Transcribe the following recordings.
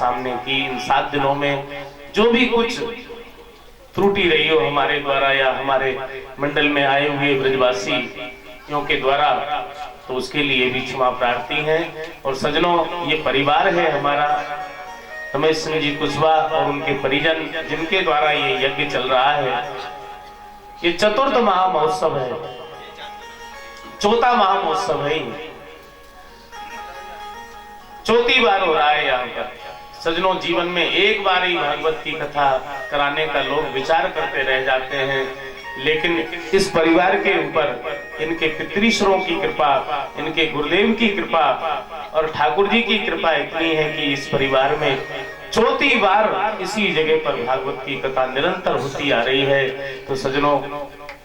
सामने की। इन 7 दिनों में जो भी कुछ त्रुटि रही हो हमारे द्वारा या हमारे मंडल में आए हुए ब्रजवासियों के द्वारा, तो उसके लिए भी क्षमा प्रार्थी है। और सज्जनों, ये परिवार है हमारा रमेश सिंह जी कुशवाहा और उनके परिजन, जिनके द्वारा ये यज्ञ चल रहा है। ये चतुर्थ महामहोत्सव है, चौथा महामहोत्सव है, चौथी बार हो रहा है यहाँ पर। सज्जनों, जीवन में एक बार ही भागवत की कथा कराने का लोग विचार करते रह जाते हैं, लेकिन इस परिवार के ऊपर इनके पितृश्वरों की कृपा, इनके गुरुदेव की कृपा और ठाकुर जी की कृपा इतनी है कि इस परिवार में चौथी बार इसी जगह पर भागवत की कथा निरंतर होती आ रही है। तो सज्जनों,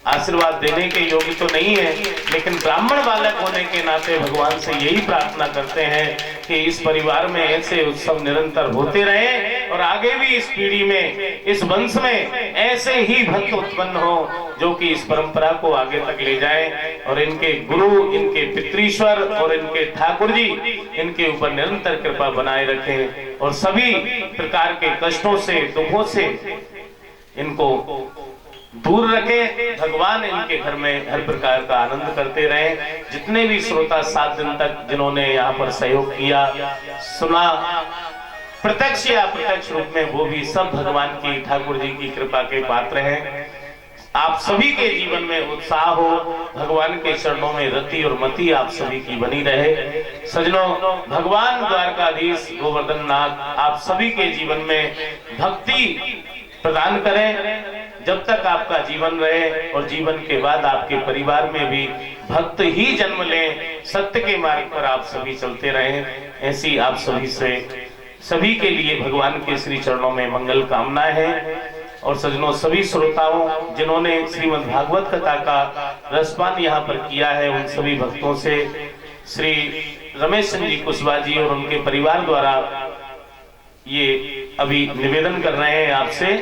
आशीर्वाद देने के योग्य तो नहीं है, लेकिन ब्राह्मण बालक होने के नाते भगवान से यही प्रार्थना करते हैं कि इस परिवार में ऐसे उत्सव निरंतर होते रहे और आगे भी इस पीढ़ी में, इस वंश में ऐसे ही भक्त उत्पन्न हो जो कि इस परंपरा को आगे तक ले जाए और इनके गुरु, इनके पितृश्वर और इनके ठाकुर जी इनके ऊपर निरंतर कृपा बनाए रखें और सभी प्रकार के कष्टों से, दुखों से इनको दूर रखे। भगवान इनके घर में हर प्रकार का आनंद करते रहे। जितने भी श्रोता 7 दिन तक जिन्होंने यहाँ पर सहयोग किया, सुना प्रत्यक्ष या अप्रत्यक्ष रूप में, वो भी सब भगवान की, ठाकुर जी की कृपा के पात्र हैं। आप सभी के जीवन में उत्साह हो, भगवान के चरणों में रति और मति आप सभी की बनी रहे। सज्जनों, भगवान द्वारकाधीश गोवर्धन नाथ आप सभी के जीवन में भक्ति प्रदान करें, जब तक आपका जीवन रहे और जीवन के बाद आपके परिवार में भी भक्त ही जन्म लें, सत्य के मार्ग पर आप सभी चलते रहें। ऐसी आप सभी से, सभी के लिए भगवान के श्री चरणों में मंगल कामनाएं हैं। और सज्जनों, सभी श्रोताओं जिन्होंने श्रीमद् भागवत कथा का रसपान यहाँ पर किया है, उन सभी भक्तों से श्री रमेश सिंह जी कुशवाहा जी और उनके परिवार द्वारा ये अभी निवेदन कर रहे हैं आपसे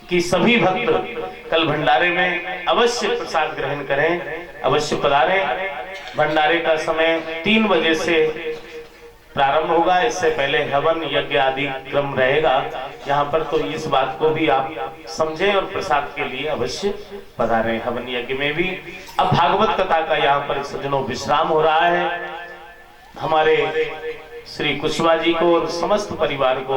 कि सभी भक्त कल भंडारे में अवश्य प्रसाद ग्रहण करें, अवश्य पधारें। भंडारे का समय 3 बजे से प्रारंभ होगा, इससे पहले हवन यज्ञ आदि क्रम रहेगा यहाँ पर, तो इस बात को भी आप समझें और प्रसाद के लिए अवश्य पधारें हवन यज्ञ में भी। अब भागवत कथा का यहाँ पर सज्जनों विश्राम हो रहा है। हमारे श्री कुशवाहा जी को और समस्त परिवार को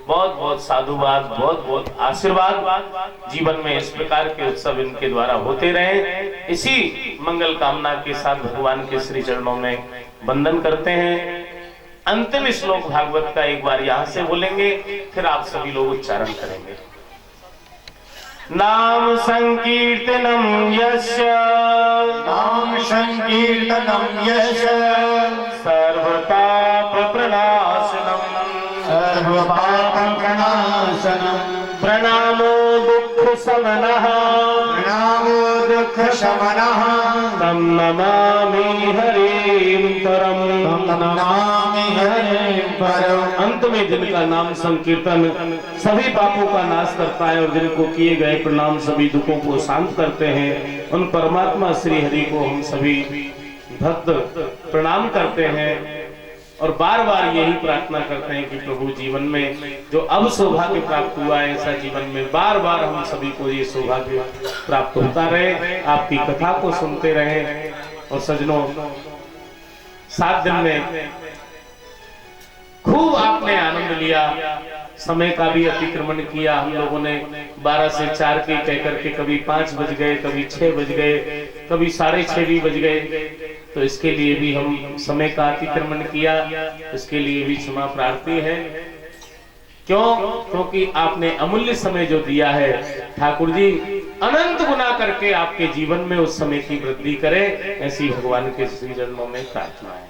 बहुत बहुत साधुवाद, बहुत बहुत आशीर्वाद। जीवन में इस प्रकार के उत्सव इनके द्वारा होते रहे, इसी मंगल कामना के साथ भगवान के श्री चरणों में वंदन करते हैं। अंतिम श्लोक भागवत का एक बार यहाँ से बोलेंगे, फिर आप सभी लोग उच्चारण करेंगे। नाम संकीर्तनम यस्य, नाम संकीर्तनम यस्य, सर्वपाप प्रणाशनम, सर्वपाप प्रणाशनम, प्रणामो दुख शमनः, प्रणामो दुख शमनः, तम नमामि हरिं परम, तम नमामि हरिं परम। अंत में जिनका नाम संकीर्तन सभी पापों का नाश करता है और जिनको किए गए प्रणाम सभी दुखों को शांत करते हैं, उन परमात्मा श्री हरि को हम सभी भक्त प्रणाम करते हैं और बार बार यही प्रार्थना करते हैं कि प्रभु जीवन में जो अब सौभाग्य प्राप्त हुआ है, ऐसा जीवन में बार बार हम सभी को ये सौभाग्य प्राप्त होता रहे, आपकी कथा को सुनते रहे। और सज्जनों, 7 दिन में खूब आपने आनंद लिया, समय का भी अतिक्रमण किया। हम लोगों ने 12 से 4 की कहकर के कभी 5 बज गए, कभी 6 बज गए, कभी 6:30 भी बज गए, तो इसके लिए भी हम समय का अतिक्रमण किया, इसके लिए भी क्षमा प्रार्थी है। क्यों? क्योंकि आपने अमूल्य समय जो दिया है, ठाकुर जी अनंत गुना करके आपके जीवन में उस समय की वृद्धि करे, ऐसी भगवान के श्री चरणों में प्रार्थना है।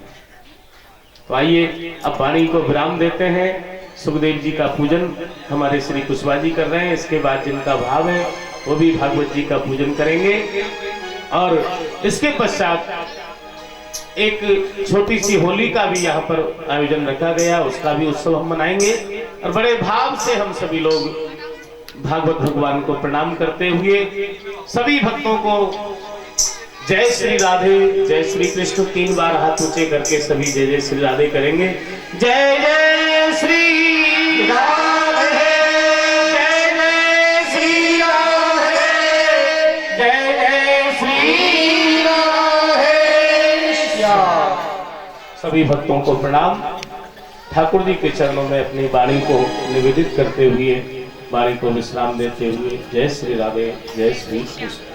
तो आइए अब वाणी को विराम देते हैं। सुखदेव जी का पूजन हमारे श्री कुशवाहा जी कर रहे हैं, इसके बाद जिनका भाव है वो भी भागवत जी का पूजन करेंगे और इसके पश्चात एक छोटी सी होली का भी यहाँ पर आयोजन रखा गया, उसका भी उत्सव हम मनाएंगे और बड़े भाव से हम सभी लोग भागवत भगवान को प्रणाम करते हुए सभी भक्तों को जय श्री राधे, जय श्री कृष्ण 3 बार हाथ ऊंचे करके सभी जय जय श्री राधे करेंगे। जय जय श्री सभी भक्तों को प्रणाम। ठाकुर जी के चरणों में अपनी वाणी को निवेदित करते हुए वाणी को विश्राम देते हुए जय श्री राधे, जय श्री कृष्ण।